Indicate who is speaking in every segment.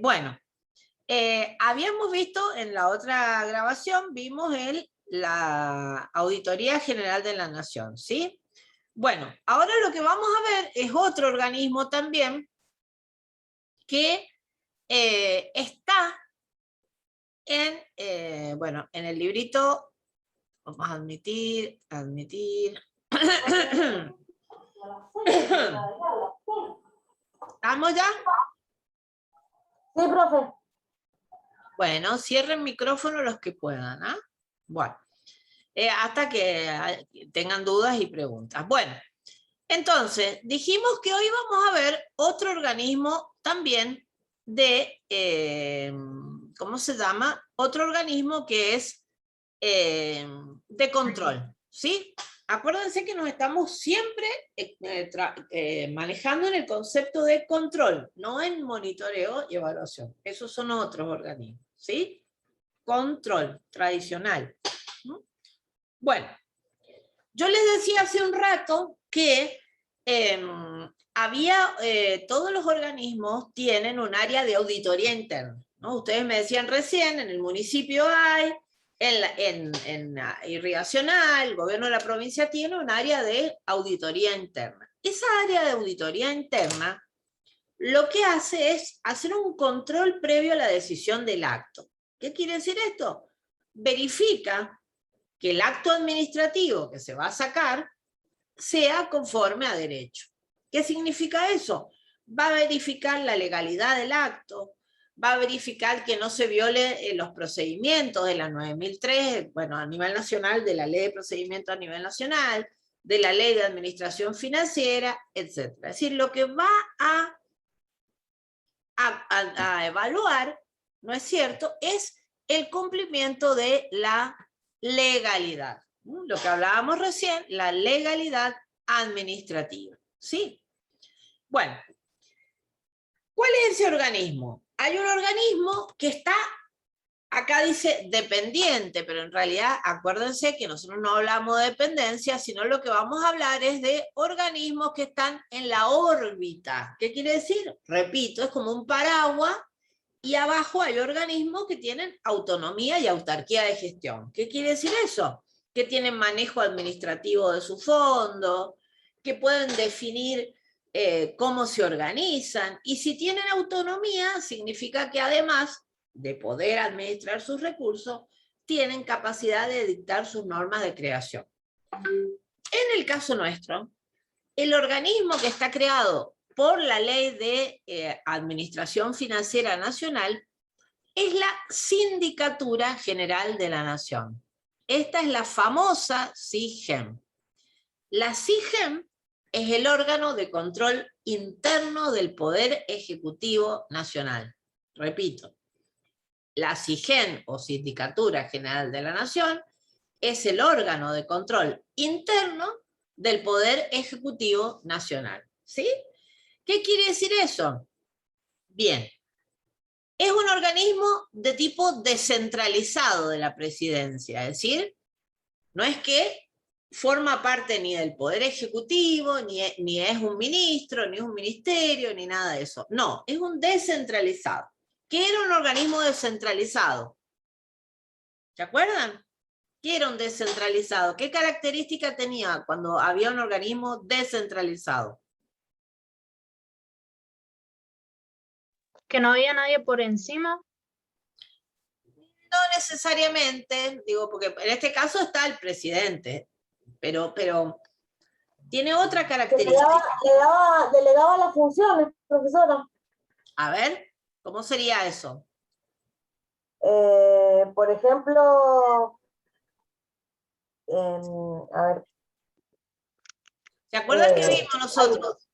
Speaker 1: Bueno, habíamos visto en la otra grabación, vimos la Auditoría General de la Nación, ¿sí? Bueno, ahora lo que vamos a ver es otro organismo también que está bueno, en el librito, vamos a admitir. ¿Estamos ya?
Speaker 2: Sí, profe.
Speaker 1: Bueno, cierren micrófono los que puedan, ¿ah? Bueno, hasta que tengan dudas y preguntas. Bueno, entonces, dijimos que hoy vamos a ver otro organismo también de, ¿cómo se llama? Otro organismo que es de control, ¿sí? Acuérdense que nos estamos siempre manejando en el concepto de control, no en monitoreo y evaluación. Esos son otros organismos, ¿sí? Control tradicional. Bueno, yo les decía hace un rato que todos los organismos tienen un área de auditoría interna, ¿no? Ustedes me decían recién, en el municipio hay, en irrigacional, el gobierno de la provincia tiene un área de auditoría interna. Esa área de auditoría interna lo que hace es hacer un control previo a la decisión del acto. ¿Qué quiere decir esto? Verifica que el acto administrativo que se va a sacar sea conforme a derecho. ¿Qué significa eso? Va a verificar la legalidad del acto, va a verificar que no se violen los procedimientos de la 9003, bueno, a nivel nacional, de la ley de procedimiento a nivel nacional, de la ley de administración financiera, etc. Es decir, lo que va a evaluar, ¿no es cierto?, es el cumplimiento de la legalidad. Lo que hablábamos recién, la legalidad administrativa. ¿Sí? Bueno, ¿cuál es ese organismo? Hay un organismo que está, acá dice dependiente, pero en realidad acuérdense que nosotros no hablamos de dependencia, sino lo que vamos a hablar es de organismos que están en la órbita. ¿Qué quiere decir? Repito, es como un paraguas y abajo hay organismos que tienen autonomía y autarquía de gestión. ¿Qué quiere decir eso? Que tienen manejo administrativo de su fondo, que pueden definir cómo se organizan, y si tienen autonomía, significa que además de poder administrar sus recursos, tienen capacidad de dictar sus normas de creación. En el caso nuestro, el organismo que está creado por la Ley de Administración Financiera Nacional es la Sindicatura General de la Nación. Esta es la famosa SIGEM. La SIGEM es el órgano de control interno del Poder Ejecutivo Nacional. Repito, la SIGEM o Sindicatura General de la Nación es el órgano de control interno del Poder Ejecutivo Nacional. ¿Sí? ¿Qué quiere decir eso? Bien, es un organismo de tipo descentralizado de la presidencia, es decir, no es que forma parte ni del Poder Ejecutivo, ni es un ministro, ni es un ministerio, ni nada de eso. No, es un descentralizado. ¿Qué era un organismo descentralizado? ¿Se acuerdan? ¿Qué era un descentralizado? ¿Qué característica tenía cuando había un organismo descentralizado?
Speaker 3: Que no había nadie por encima.
Speaker 1: No necesariamente, digo, porque en este caso está el presidente, pero tiene otra característica.
Speaker 2: Delegaba las funciones, profesora.
Speaker 1: A ver, ¿cómo sería eso?
Speaker 2: Por ejemplo, a ver.
Speaker 1: ¿Se acuerdan que vimos nosotros?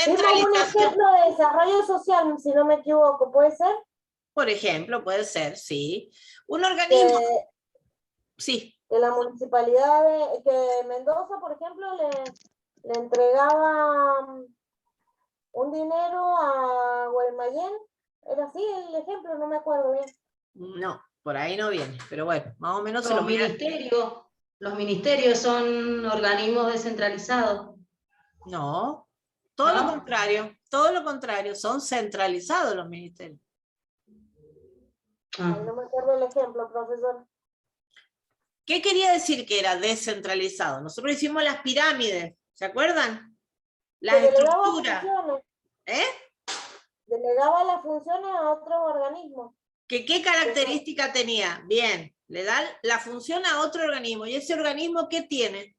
Speaker 2: Vimos un ejemplo de desarrollo social, si no me equivoco, ¿puede ser?
Speaker 1: Por ejemplo, puede ser, sí. Un organismo... sí.
Speaker 2: Que la municipalidad que Mendoza, por ejemplo, le entregaba un dinero a Guaymallén. ¿Era así el ejemplo? No me acuerdo bien.
Speaker 1: No, por ahí no viene, pero bueno, más o menos se
Speaker 4: Los
Speaker 1: lo mira.
Speaker 4: Los ministerios son organismos descentralizados.
Speaker 1: No, todo lo contrario. todo lo contrario, son centralizados los ministerios.
Speaker 2: Ay, no me acuerdo el ejemplo, profesor.
Speaker 1: ¿Qué quería decir que era descentralizado? Nosotros hicimos las pirámides, ¿se acuerdan? Las
Speaker 2: Que delegaba
Speaker 1: estructuras.
Speaker 2: funciones,
Speaker 1: ¿Eh?
Speaker 2: delegaba las funciones a otros organismos.
Speaker 1: ¿Qué característica tenía? Bien, le da la función a otro organismo. ¿Y ese organismo qué tiene?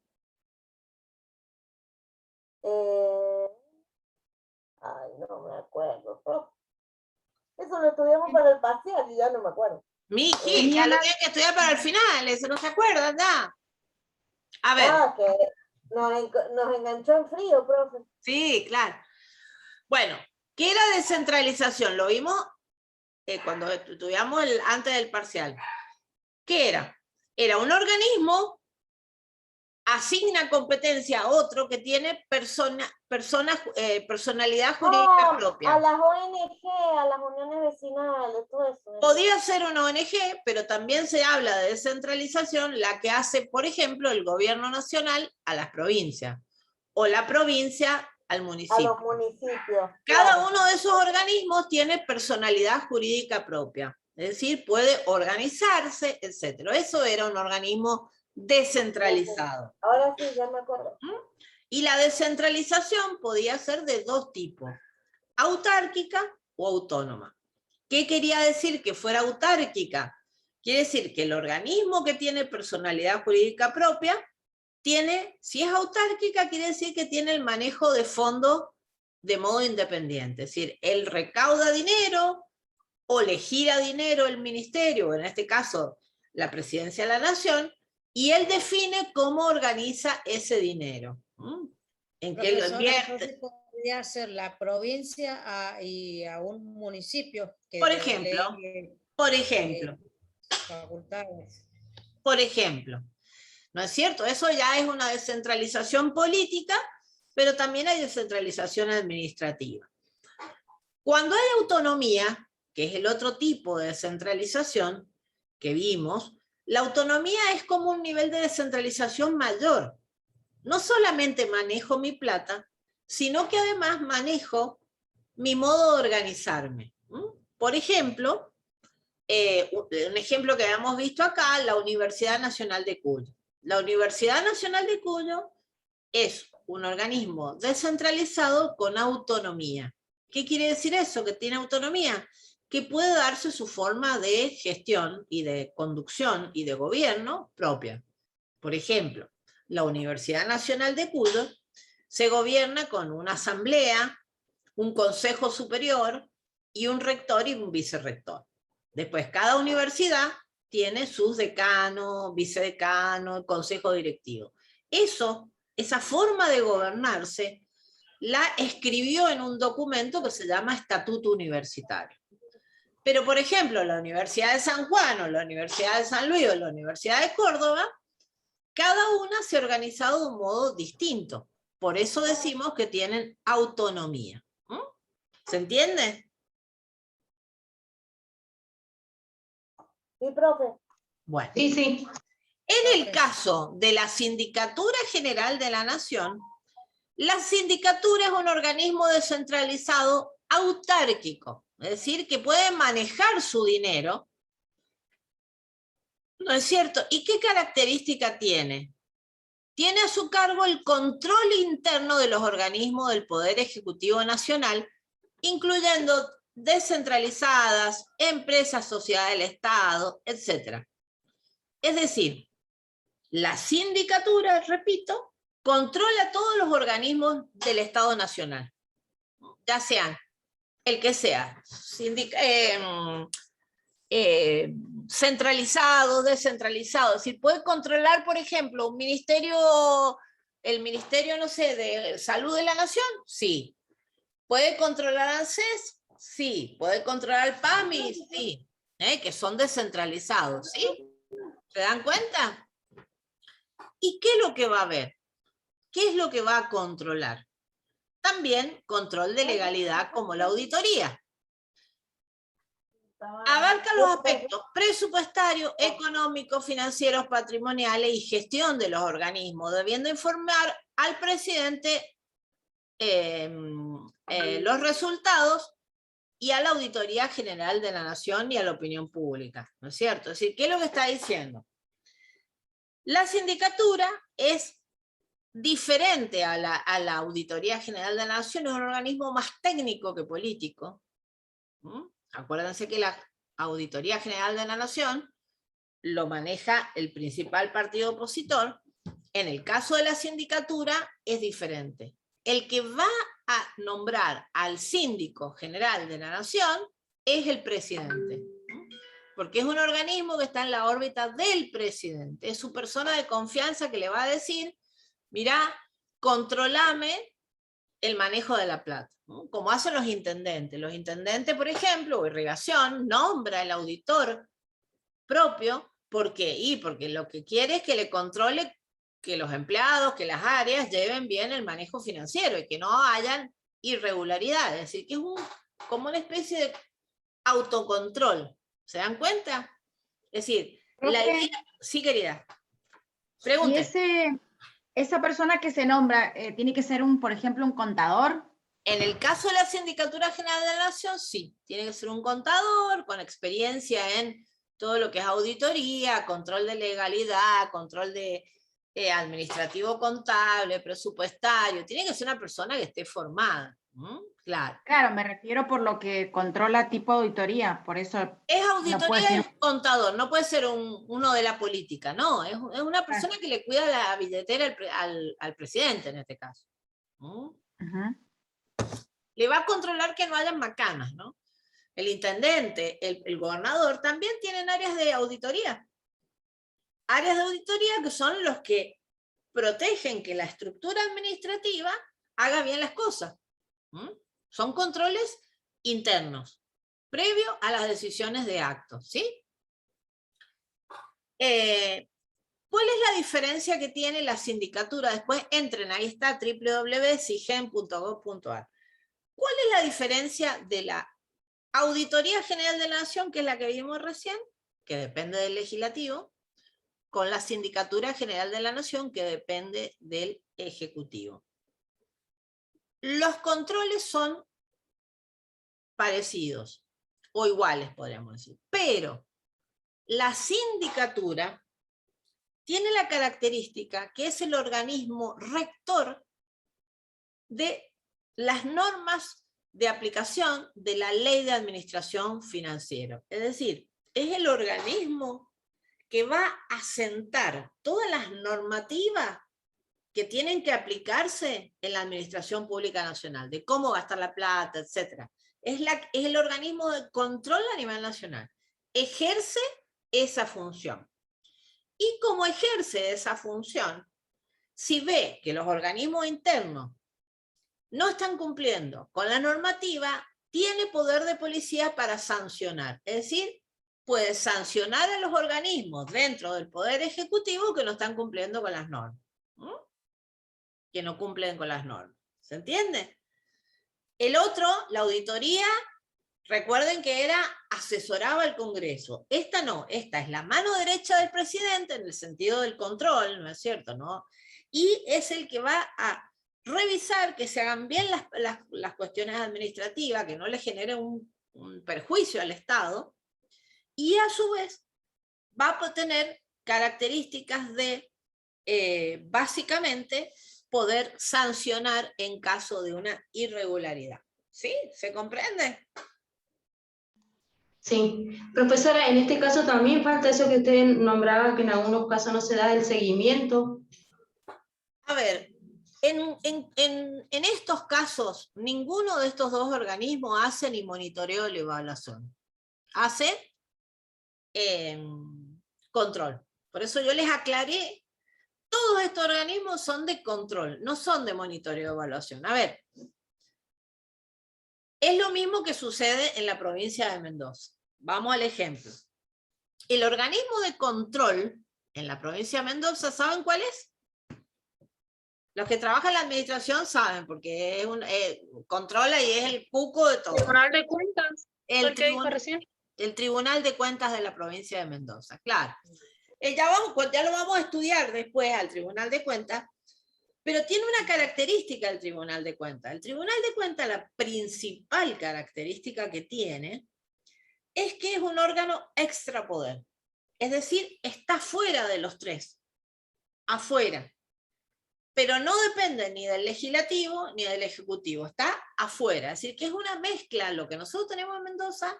Speaker 2: Ay, no me acuerdo, profe. Eso lo estudiamos para el parcial y ya no me acuerdo.
Speaker 1: Miji, ya lo tienen que estudiar para el final, eso no se acuerdan, ¿ya? A ver.
Speaker 2: Ah, que nos enganchó en frío, profe.
Speaker 1: Sí, claro. Bueno, ¿qué era descentralización? Lo vimos cuando estudiamos antes del parcial. ¿Qué era? Era un organismo, asigna competencia a otro que tiene personalidad jurídica propia.
Speaker 2: A las ONG, a las uniones vecinales, todo eso.
Speaker 1: Podía ser una ONG, pero también se habla de descentralización, la que hace, por ejemplo, el gobierno nacional a las provincias, o la provincia al municipio.
Speaker 2: A los municipios.
Speaker 1: Cada
Speaker 2: claro.
Speaker 1: uno de esos organismos tiene personalidad jurídica propia, es decir, puede organizarse, etc. Eso era un organismo descentralizado.
Speaker 2: Ahora sí, ya me acuerdo.
Speaker 1: Y la descentralización podía ser de dos tipos, autárquica o autónoma. ¿Qué quería decir que fuera autárquica? Quiere decir que el organismo que tiene personalidad jurídica propia tiene, si es autárquica, quiere decir que tiene el manejo de fondos de modo independiente. Es decir, él recauda dinero o le gira dinero el ministerio, o en este caso la Presidencia de la Nación, y él define cómo organiza ese dinero. ¿En qué lo invierte?
Speaker 5: Podría ser la provincia y a un municipio que
Speaker 1: Por ejemplo,
Speaker 5: facultades.
Speaker 1: por ejemplo, ¿no es cierto? Eso ya es una descentralización política, pero también hay descentralización administrativa. Cuando hay autonomía, que es el otro tipo de descentralización que vimos, la autonomía es como un nivel de descentralización mayor. No solamente manejo mi plata, sino que además manejo mi modo de organizarme. Por ejemplo, un ejemplo que habíamos visto acá, la Universidad Nacional de Cuyo. La Universidad Nacional de Cuyo es un organismo descentralizado con autonomía. ¿Qué quiere decir eso? Que tiene autonomía, que puede darse su forma de gestión y de conducción y de gobierno propia. Por ejemplo, la Universidad Nacional de Cuyo se gobierna con una asamblea, un consejo superior y un rector y un vicerrector. Después, cada universidad tiene sus decanos, vicedecanos, consejo directivo. Esa forma de gobernarse la escribió en un documento que se llama Estatuto Universitario. Pero, por ejemplo, la Universidad de San Juan, o la Universidad de San Luis, o la Universidad de Córdoba, cada una se ha organizado de un modo distinto. Por eso decimos que tienen autonomía. ¿Se entiende?
Speaker 2: Sí, profe.
Speaker 1: Bueno.
Speaker 4: Sí, sí.
Speaker 1: En el caso de la Sindicatura General de la Nación, la sindicatura es un organismo descentralizado autárquico, es decir, que puede manejar su dinero, ¿no es cierto? ¿Y qué característica tiene? Tiene a su cargo el control interno de los organismos del Poder Ejecutivo Nacional, incluyendo descentralizadas, empresas, sociedades del Estado, etc. Es decir, la sindicatura, repito, controla todos los organismos del Estado Nacional, ya sean el que sea, centralizado, descentralizado. Es decir, puede controlar, por ejemplo, un ministerio, el Ministerio, no sé, de Salud de la Nación, sí. ¿Puede controlar a ANSES? Sí. ¿Puede controlar al PAMI? Sí. Que son descentralizados, ¿sí? ¿Se dan cuenta? ¿Y qué es lo que va a ver? ¿Qué es lo que va a controlar? También control de legalidad como la auditoría. Abarca los aspectos presupuestarios, económicos, financieros, patrimoniales y gestión de los organismos, debiendo informar al presidente los resultados y a la Auditoría General de la Nación y a la opinión pública, ¿no es cierto? Es decir, ¿qué es lo que está diciendo? La sindicatura es diferente a la Auditoría General de la Nación, es un organismo más técnico que político. Acuérdense que la Auditoría General de la Nación lo maneja el principal partido opositor. En el caso de la sindicatura es diferente. El que va a nombrar al síndico general de la Nación es el presidente, porque es un organismo que está en la órbita del presidente, es su persona de confianza que le va a decir, mirá, controlame el manejo de la plata, ¿no? Como hacen los intendentes. Los intendentes, por ejemplo, o Irrigación, nombra el auditor propio. ¿Por qué? Porque lo que quiere es que le controle que los empleados, que las áreas lleven bien el manejo financiero y que no hayan irregularidades. Es decir, que es como una especie de autocontrol. ¿Se dan cuenta? Es decir, la idea... Sí, querida. Pregunte.
Speaker 6: ¿Y esa persona que se nombra tiene que ser por ejemplo, un contador?
Speaker 1: En el caso de la Sindicatura General de la Nación, sí. Tiene que ser un contador con experiencia en todo lo que es auditoría, control de legalidad, control de administrativo contable, presupuestario. Tiene que ser una persona que esté formada. Claro.
Speaker 6: Claro, me refiero por lo que controla tipo auditoría, por eso...
Speaker 1: Es auditoría,
Speaker 6: no puede ser...
Speaker 1: es contador, no puede ser uno de la política, no, es una persona que le cuida la billetera al presidente en este caso. Le va a controlar que no hayan macanas, ¿no? El intendente, el gobernador también tienen áreas de auditoría. Áreas de auditoría que son los que protegen que la estructura administrativa haga bien las cosas. Son controles internos, previo a las decisiones de actos, ¿sí? ¿Cuál es la diferencia que tiene la sindicatura? Después entren, ahí está, www.sigen.gov.ar. ¿Cuál es la diferencia de la Auditoría General de la Nación, que es la que vimos recién, que depende del legislativo, con la Sindicatura General de la Nación, que depende del Ejecutivo? Los controles son parecidos, o iguales, podríamos decir, pero la sindicatura tiene la característica que es el organismo rector de las normas de aplicación de la Ley de Administración Financiera. Es decir, es el organismo que va a sentar todas las normativas que tienen que aplicarse en la Administración Pública Nacional, de cómo gastar la plata, etc. Es el organismo de control a nivel nacional. Ejerce esa función. Y como ejerce esa función, si ve que los organismos internos no están cumpliendo con la normativa, tiene poder de policía para sancionar. Es decir, puede sancionar a los organismos dentro del Poder Ejecutivo que no están cumpliendo con las normas. Que no cumplen con las normas. ¿Se entiende? El otro, la auditoría, recuerden que asesoraba al Congreso. Esta no, esta es la mano derecha del presidente en el sentido del control, ¿no es cierto? ¿No? Y es el que va a revisar que se hagan bien las cuestiones administrativas, que no le genere un perjuicio al Estado, y a su vez va a tener características de, básicamente, poder sancionar en caso de una irregularidad. ¿Sí? ¿Se comprende?
Speaker 4: Sí. Profesora, en este caso también falta eso que usted nombraba, que en algunos casos no se da el seguimiento.
Speaker 1: A ver, en estos casos, ninguno de estos dos organismos hace ni monitoreo ni evaluación. Hace control. Por eso yo les aclaré, todos estos organismos son de control, no son de monitoreo o evaluación. A ver, es lo mismo que sucede en la provincia de Mendoza. Vamos al ejemplo. El organismo de control en la provincia de Mendoza, ¿saben cuál es? Los que trabajan en la administración saben, porque controla y es el cuco de todo.
Speaker 3: Tribunal de Cuentas.
Speaker 1: El
Speaker 3: Tribunal
Speaker 1: de Cuentas de la provincia de Mendoza, claro. Ya lo vamos a estudiar después al Tribunal de Cuentas, Pero tiene una característica el Tribunal de Cuentas. El Tribunal de Cuentas, la principal característica que tiene, es que es un órgano extrapoder. Es decir, está fuera de los tres, afuera. Pero no depende ni del legislativo ni del ejecutivo, está afuera. Es decir, que es una mezcla, lo que nosotros tenemos en Mendoza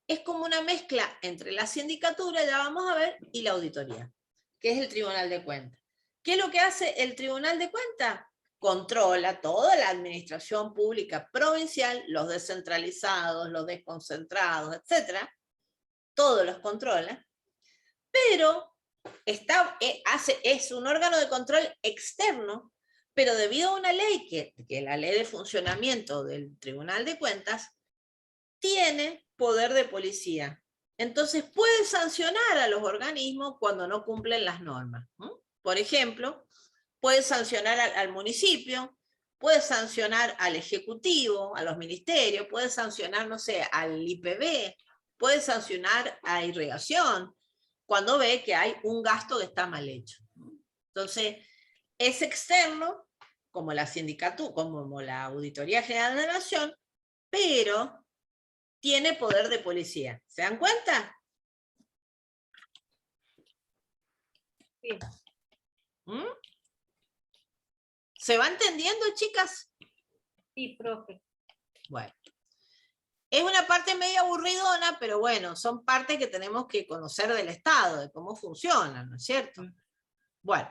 Speaker 1: es como una mezcla entre la sindicatura, ya vamos a ver, y la auditoría, que es el Tribunal de Cuentas. ¿Qué es lo que hace el Tribunal de Cuentas? Controla toda la administración pública provincial, los descentralizados, los desconcentrados, etcétera, todos los controla, pero es un órgano de control externo, pero debido a una ley, que la ley de funcionamiento del Tribunal de Cuentas, tiene poder de policía. Entonces puede sancionar a los organismos cuando no cumplen las normas. Por ejemplo, puede sancionar al municipio, puede sancionar al ejecutivo, a los ministerios, puede sancionar, no sé, al IPB, puede sancionar a irrigación, cuando ve que hay un gasto que está mal hecho. Entonces, es externo, como la sindicatura, como la Auditoría General de la Nación, pero tiene poder de policía. ¿Se dan cuenta?
Speaker 3: Sí.
Speaker 1: ¿Se va entendiendo, chicas?
Speaker 3: Sí, profe.
Speaker 1: Bueno. Es una parte medio aburridona, pero bueno, son partes que tenemos que conocer del Estado, de cómo funcionan, ¿no es cierto? Bueno,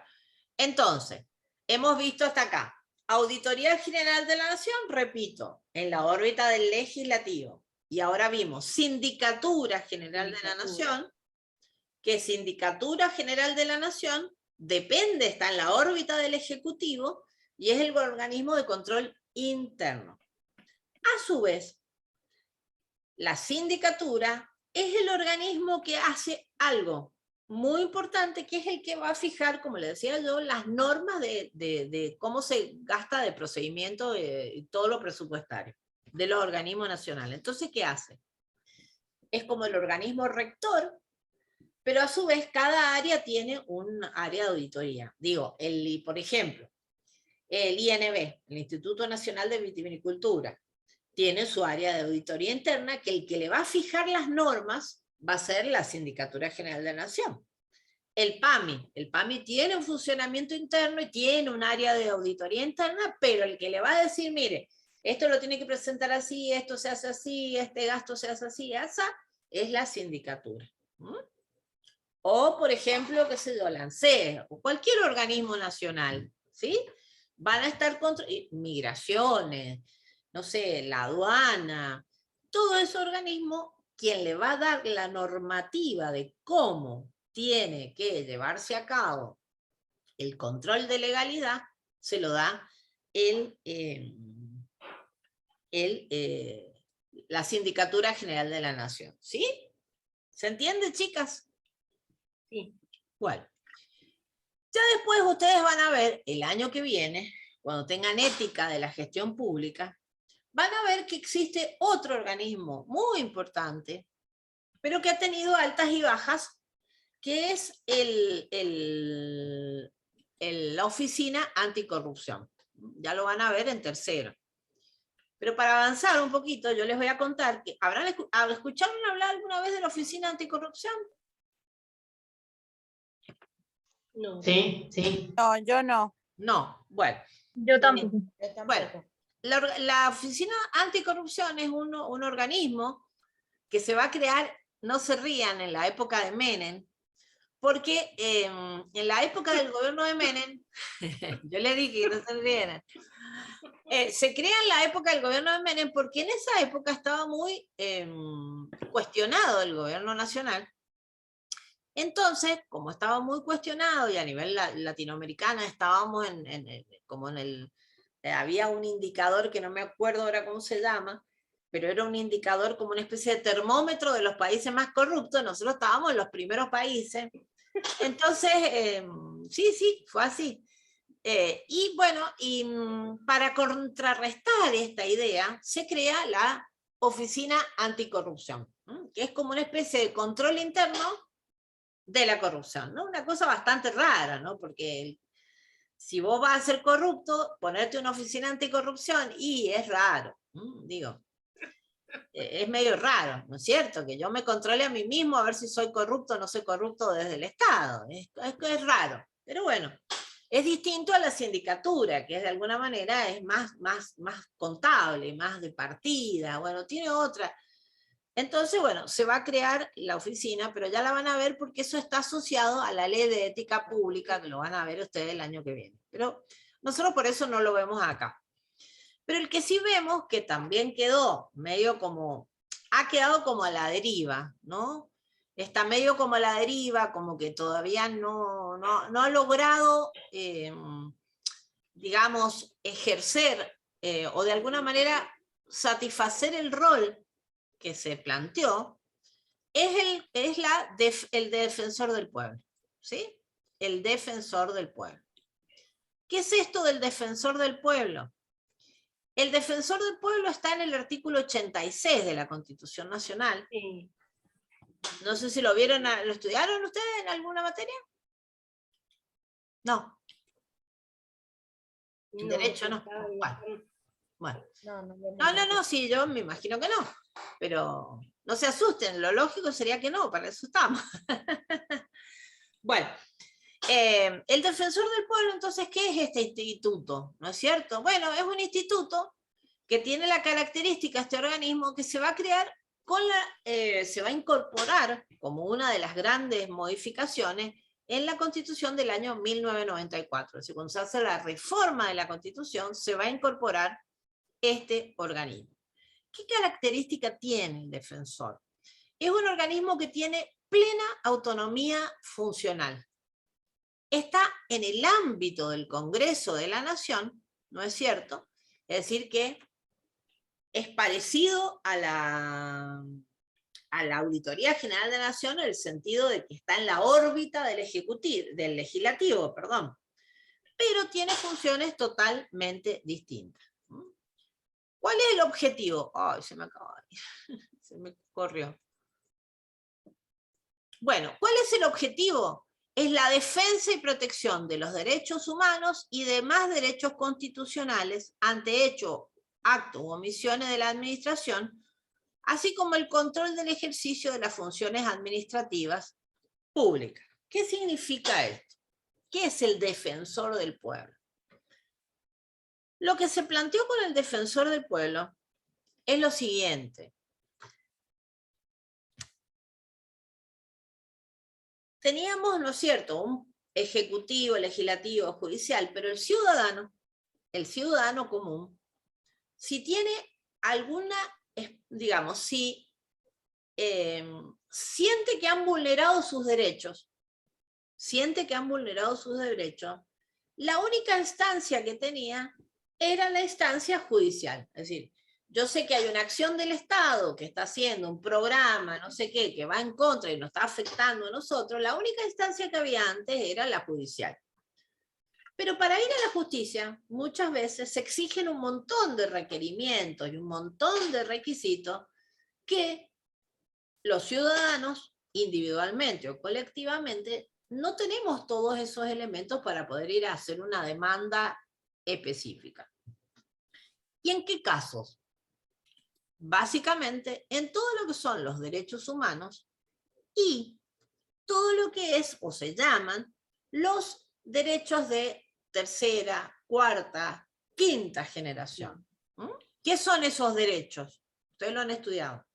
Speaker 1: entonces, hemos visto hasta acá. Auditoría General de la Nación, repito, en la órbita del legislativo. Y ahora vimos Sindicatura General de la Nación, que Sindicatura General de la Nación depende, está en la órbita del Ejecutivo y es el organismo de control interno. A su vez, la sindicatura es el organismo que hace algo muy importante, que es el que va a fijar, como le decía yo, las normas de cómo se gasta de procedimiento y todo lo presupuestario de los organismos nacionales. Entonces, ¿qué hace? Es como el organismo rector, pero a su vez cada área tiene un área de auditoría. Digo, por ejemplo, el INB, el Instituto Nacional de Vitivinicultura, tiene su área de auditoría interna, que el que le va a fijar las normas va a ser la Sindicatura General de la Nación. El PAMI tiene un funcionamiento interno y tiene un área de auditoría interna, pero el que le va a decir, mire, esto lo tiene que presentar así, esto se hace así, este gasto se hace así, esa es la sindicatura. O, por ejemplo, qué sé yo, la ANSES, o cualquier organismo nacional, ¿sí? Van a estar contra migraciones, no sé, la aduana, todo ese organismo, quien le va a dar la normativa de cómo tiene que llevarse a cabo el control de legalidad, se lo da la Sindicatura General de la Nación. ¿Sí? ¿Se entiende, chicas?
Speaker 3: Sí.
Speaker 1: Bueno. Ya después ustedes van a ver, el año que viene, cuando tengan ética de la gestión pública, van a ver que existe otro organismo muy importante, pero que ha tenido altas y bajas, que es la Oficina Anticorrupción. Ya lo van a ver en tercero. Pero para avanzar un poquito, yo les voy a contar que ¿escucharon hablar alguna vez de la Oficina Anticorrupción?
Speaker 3: No.
Speaker 4: Sí, sí.
Speaker 6: No, yo no.
Speaker 1: No, bueno.
Speaker 3: Yo tampoco.
Speaker 6: Yo tampoco.
Speaker 1: Bueno, la Oficina Anticorrupción es un organismo que se va a crear, no se rían, en la época de Menem, porque en la época del gobierno de Menem, yo le dije que no se rieran, se crea en la época del gobierno de Menem porque en esa época estaba muy cuestionado el gobierno nacional. Entonces, como estaba muy cuestionado y a nivel latinoamericano estábamos había un indicador que no me acuerdo ahora cómo se llama, pero era un indicador como una especie de termómetro de los países más corruptos, nosotros estábamos en los primeros países. Entonces, sí, fue así. Y bueno, para contrarrestar esta idea, se crea la Oficina Anticorrupción, que es como una especie de control interno de la corrupción, ¿no? Una cosa bastante rara, ¿no? Porque si vos vas a ser corrupto, ponerte una oficina anticorrupción, y es raro, digo, es medio raro, ¿no es cierto? Que yo me controle a mí mismo a ver si soy corrupto o no soy corrupto desde el Estado, es raro, pero bueno. Es distinto a la sindicatura, que de alguna manera es más contable, más de partida, bueno, tiene otra. Entonces, bueno, se va a crear la oficina, pero ya la van a ver porque eso está asociado a la ley de ética pública, que lo van a ver ustedes el año que viene. Pero nosotros por eso no lo vemos acá. Pero el que sí vemos que también quedó medio como, ha quedado como a la deriva, ¿no? Está medio como a la deriva, como que todavía no ha logrado, digamos, ejercer o de alguna manera satisfacer el rol que se planteó, es el defensor del pueblo, ¿sí? El defensor del pueblo. ¿Qué es esto del defensor del pueblo? El defensor del pueblo está en el artículo 86 de la Constitución Nacional.
Speaker 7: Sí.
Speaker 1: No sé si lo vieron, ¿lo estudiaron ustedes en alguna materia? No. En derecho no. Bueno. No, sí, yo me imagino que no. Pero no se asusten, lo lógico sería que no, para eso estamos. Bueno, el defensor del pueblo, entonces, ¿qué es este instituto? ¿No es cierto? Bueno, es un instituto que tiene la característica, este organismo, que se va a crear se va a incorporar como una de las grandes modificaciones en la Constitución del año 1994. Es decir, cuando se hace la reforma de la Constitución, se va a incorporar este organismo. ¿Qué característica tiene el defensor? Es un organismo que tiene plena autonomía funcional. Está en el ámbito del Congreso de la Nación, ¿no es cierto? Es decir, que es parecido a la Auditoría General de la Nación en el sentido de que está en la órbita del legislativo, perdón, pero tiene funciones totalmente distintas. ¿Cuál es el objetivo? Ay, se me acaba de ir. Se me corrió. Bueno, ¿cuál es el objetivo? Es la defensa y protección de los derechos humanos y demás derechos constitucionales ante hechos, actos u omisiones de la administración, así como el control del ejercicio de las funciones administrativas públicas. ¿Qué significa esto? ¿Qué es el defensor del pueblo? Lo que se planteó con el defensor del pueblo es lo siguiente. Teníamos, ¿no es cierto?, un ejecutivo, legislativo, judicial, pero el ciudadano común, si tiene alguna, digamos, si siente que han vulnerado sus derechos, la única instancia que tenía era la instancia judicial. Es decir, yo sé que hay una acción del Estado que está haciendo un programa, no sé qué, que va en contra y nos está afectando a nosotros, la única instancia que había antes era la judicial. Pero para ir a la justicia, muchas veces se exigen un montón de requerimientos y un montón de requisitos que los ciudadanos, individualmente o colectivamente, no tenemos todos esos elementos para poder ir a hacer una demanda específica. ¿Y en qué casos? Básicamente, en todo lo que son los derechos humanos y todo lo que es, o se llaman, los derechos de tercera, cuarta, quinta generación. ¿Qué son esos derechos? Ustedes lo han estudiado.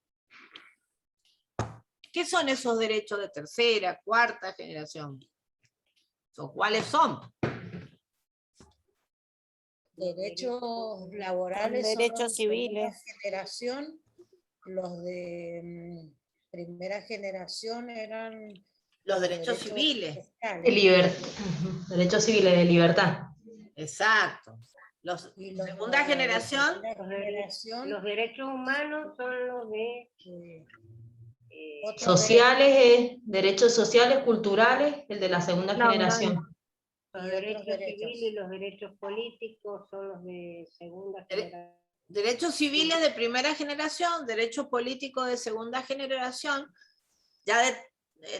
Speaker 1: ¿Qué son esos derechos de tercera, cuarta generación? ¿O cuáles son?
Speaker 5: Derechos laborales, son
Speaker 7: Derechos
Speaker 5: los de
Speaker 7: civiles.
Speaker 5: segunda generación, los de primera generación eran
Speaker 1: Los derechos civiles.
Speaker 5: fiscales.
Speaker 4: Derechos civiles de libertad.
Speaker 1: Exacto. Los
Speaker 5: Y los
Speaker 1: segunda
Speaker 5: de
Speaker 1: generación,
Speaker 5: primera generación,
Speaker 7: Los derechos humanos son los de
Speaker 5: otros
Speaker 4: Sociales, derechos sociales, culturales, el de la segunda generación.
Speaker 7: los
Speaker 5: y
Speaker 7: derechos
Speaker 5: otros derechos.
Speaker 7: civiles y los derechos políticos son los de segunda generación.
Speaker 1: derechos civiles de primera generación, derechos políticos de segunda generación, ya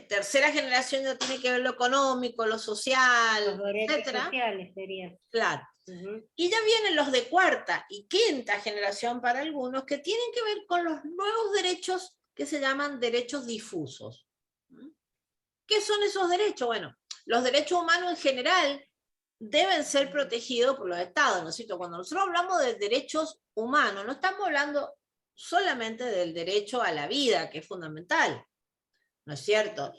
Speaker 1: tercera generación ya tiene que ver lo económico, lo
Speaker 7: Los
Speaker 1: social,
Speaker 7: derechos
Speaker 1: etcétera.
Speaker 7: sociales serían.
Speaker 1: Claro.
Speaker 7: Ujú.
Speaker 1: Y ya vienen los de cuarta y quinta generación para algunos que tienen que ver con los nuevos derechos que se llaman derechos difusos. ¿Qué son esos derechos? Bueno, los derechos humanos en general deben ser protegidos por los estados, ¿no es cierto? Cuando nosotros hablamos de derechos humanos, no estamos hablando solamente del derecho a la vida, que es fundamental, ¿no es cierto?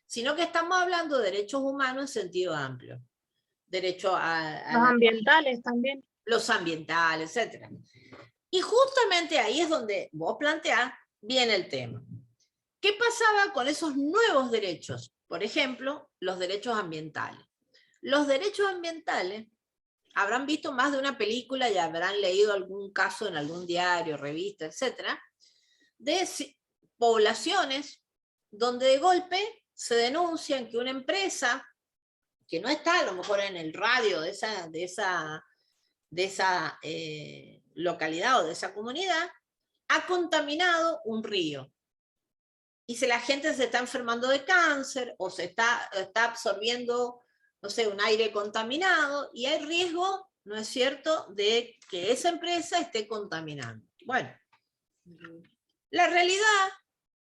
Speaker 1: Sino que estamos hablando de derechos humanos en sentido amplio. Derecho a
Speaker 3: Los ambientales también.
Speaker 1: los ambientales, etc. Y justamente ahí es donde vos planteás, viene el tema. ¿Qué pasaba con esos nuevos derechos? Por ejemplo, los derechos ambientales. Los derechos ambientales, habrán visto más de una película y habrán leído algún caso en algún diario, revista, etc., de poblaciones donde de golpe se denuncian que una empresa que no está a lo mejor en el radio de esa localidad o de esa comunidad, ha contaminado un río. Y si la gente se está enfermando de cáncer o se está absorbiendo, no sé, un aire contaminado, y hay riesgo, ¿no es cierto?, de que esa empresa esté contaminando. Bueno, la realidad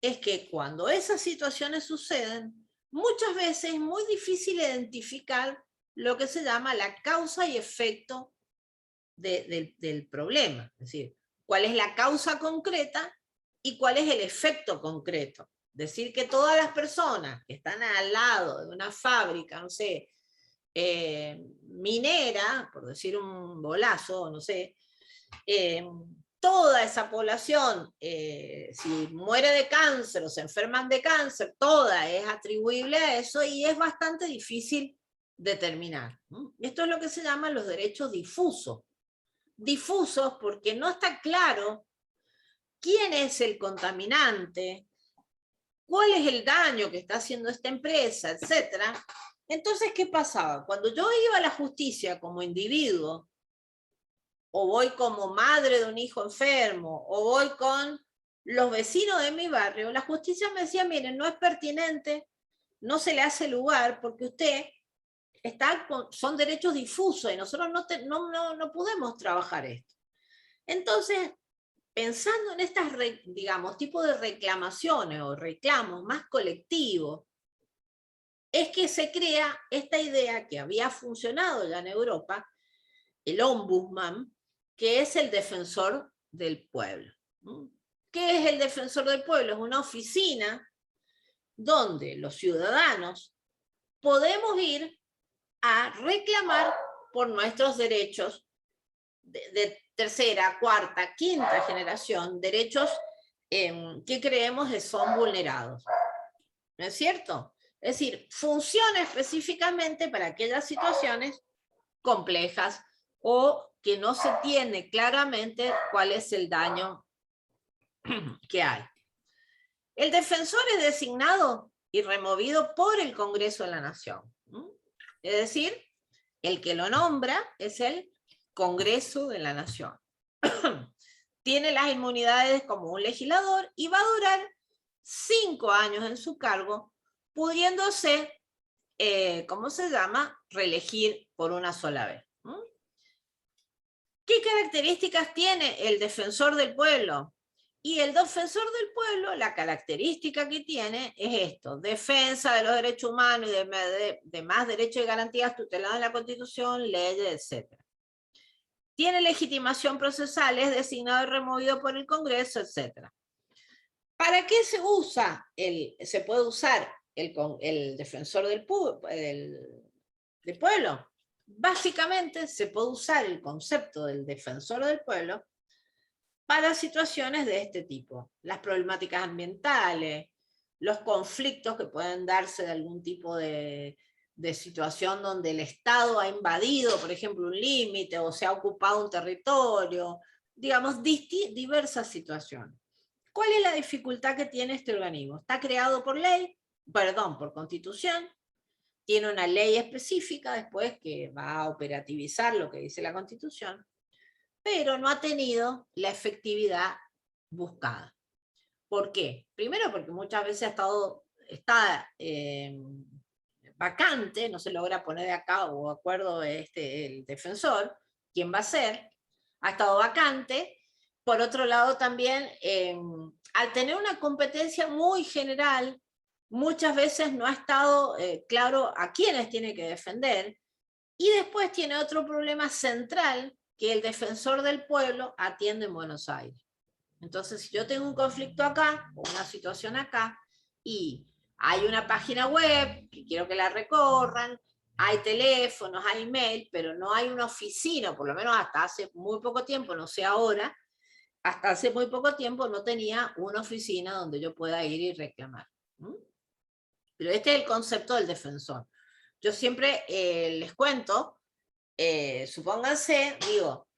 Speaker 1: es que cuando esas situaciones suceden, muchas veces es muy difícil identificar lo que se llama la causa y efecto del problema. Es decir, cuál es la causa concreta y cuál es el efecto concreto. Decir que todas las personas que están al lado de una fábrica, no sé, minera, por decir un bolazo, no sé, toda esa población, si muere de cáncer o se enferman de cáncer, toda es atribuible a eso y es bastante difícil determinar. Esto es lo que se llaman los derechos difusos. Difusos porque no está claro quién es el contaminante, cuál es el daño que está haciendo esta empresa, etc. Entonces, ¿qué pasaba? Cuando yo iba a la justicia como individuo, o voy como madre de un hijo enfermo, o voy con los vecinos de mi barrio, la justicia me decía, miren, no es pertinente, no se le hace lugar, porque usted son derechos difusos y nosotros no podemos trabajar esto. Entonces, pensando en estas, digamos, tipos de reclamaciones o reclamos más colectivos, es que se crea esta idea que había funcionado ya en Europa, el ombudsman, que es el defensor del pueblo. ¿Qué es el defensor del pueblo? Es una oficina donde los ciudadanos podemos ir a reclamar por nuestros derechos de tercera, cuarta, quinta generación, derechos que creemos que son vulnerados. ¿No es cierto? Es decir, funciona específicamente para aquellas situaciones complejas o que no se tiene claramente cuál es el daño que hay. El defensor es designado y removido por el Congreso de la Nación. Es decir, el que lo nombra es el Congreso de la Nación. Tiene las inmunidades como un legislador y va a durar 5 años en su cargo, pudiéndose, ¿cómo se llama?, reelegir por una sola vez. ¿Qué características tiene el defensor del pueblo? Y el defensor del pueblo, la característica que tiene es esto: defensa de los derechos humanos y de más derechos y garantías tutelados en la Constitución, leyes, etc. Tiene legitimación procesal, es designado y removido por el Congreso, etc. ¿Para qué se puede usar el defensor del pueblo? Básicamente se puede usar el concepto del defensor del pueblo para situaciones de este tipo: las problemáticas ambientales, los conflictos que pueden darse de algún tipo de situación donde el Estado ha invadido, por ejemplo, un límite o se ha ocupado un territorio, digamos, diversas situaciones. ¿Cuál es la dificultad que tiene este organismo? Está creado por por Constitución, tiene una ley específica después que va a operativizar lo que dice la Constitución, pero no ha tenido la efectividad buscada. ¿Por qué? Primero porque muchas veces ha estado está vacante, no se logra poner acá o acuerdo el defensor, ¿quién va a ser? Ha estado vacante. Por otro lado también, al tener una competencia muy general, muchas veces no ha estado claro a quiénes tiene que defender, y después tiene otro problema central, que el defensor del pueblo atiende en Buenos Aires. Entonces, si yo tengo un conflicto acá, o una situación acá, y hay una página web que quiero que la recorran, hay teléfonos, hay email, pero no hay una oficina, por lo menos hasta hace muy poco tiempo, no sé ahora, hasta hace muy poco tiempo no tenía una oficina donde yo pueda ir y reclamar. Pero este es el concepto del defensor. Yo siempre les cuento, supónganse, digo,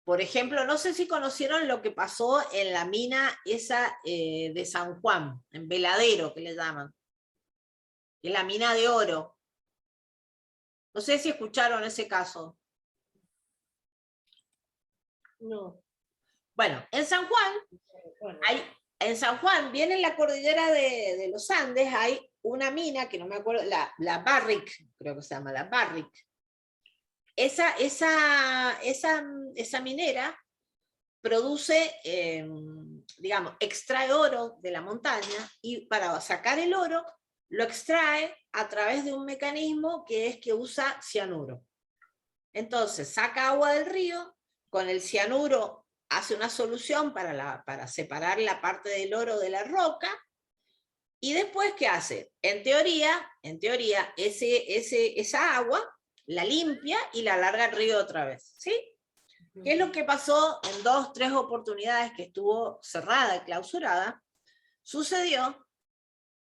Speaker 1: por ejemplo, no sé si conocieron lo que pasó en la mina esa de San Juan, en Veladero, que le llaman, en la mina de oro. No sé si escucharon ese caso.
Speaker 7: No.
Speaker 1: Bueno, en San Juan,
Speaker 7: Bueno,
Speaker 1: en San Juan, viene en la cordillera de los Andes, hay una mina, que no me acuerdo, la Barrick, creo que se llama, la Barrick. Esa minera produce, digamos, extrae oro de la montaña, y para sacar el oro lo extrae a través de un mecanismo que es que usa cianuro. Entonces saca agua del río, con el cianuro hace una solución para separar la parte del oro de la roca, y después, ¿qué hace? En teoría esa agua la limpia y la larga al río otra vez, ¿sí? ¿Qué es lo que pasó en 2, 3 oportunidades que estuvo cerrada y clausurada? Sucedió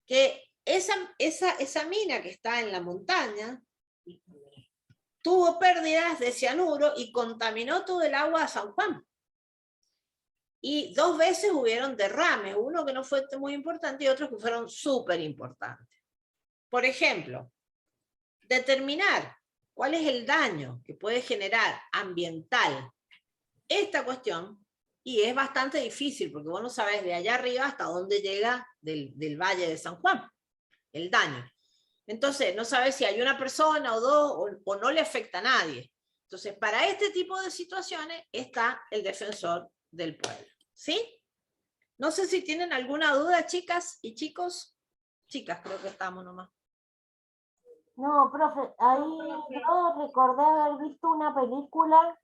Speaker 1: que esa mina que está en la montaña tuvo pérdidas de cianuro y contaminó todo el agua de San Juan. Y 2 veces hubieron derrames, uno que no fue muy importante y otros que fueron súper importantes. Por ejemplo, determinar cuál es el daño que puede generar ambiental esta cuestión, y es bastante difícil, porque vos no sabés de allá arriba hasta dónde llega del Valle de San Juan, el daño. Entonces, no sabés si hay una persona o dos, o no le afecta a nadie. Entonces, para este tipo de situaciones está el defensor del pueblo, ¿sí? No sé si tienen alguna duda, chicas y chicos. Chicas, creo que estamos nomás.
Speaker 2: No, profe, ahí yo recordé haber visto una película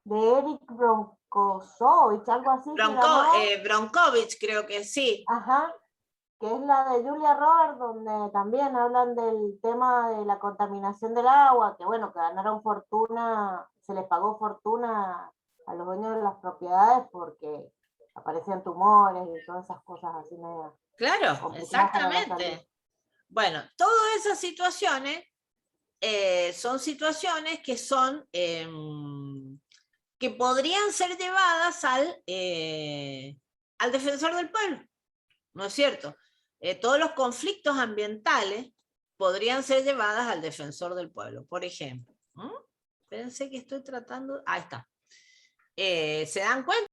Speaker 2: de Eric Bronkosovich, algo así se llamaba.
Speaker 1: Bronkovich, creo que sí.
Speaker 2: Ajá, que es la de Julia Roberts, donde también hablan del tema de la contaminación del agua, que bueno, que ganaron fortuna, se les pagó fortuna a los dueños de las propiedades porque aparecían tumores y todas esas cosas así medio
Speaker 1: Claro,
Speaker 2: complicadas para la salud.
Speaker 1: exactamente. Bueno, todas esas situaciones son situaciones que son que podrían ser llevadas al defensor del pueblo, ¿no es cierto? Todos los conflictos ambientales podrían ser llevadas al defensor del pueblo, por ejemplo. Espérense que estoy tratando. Ahí está. ¿Se dan cuenta?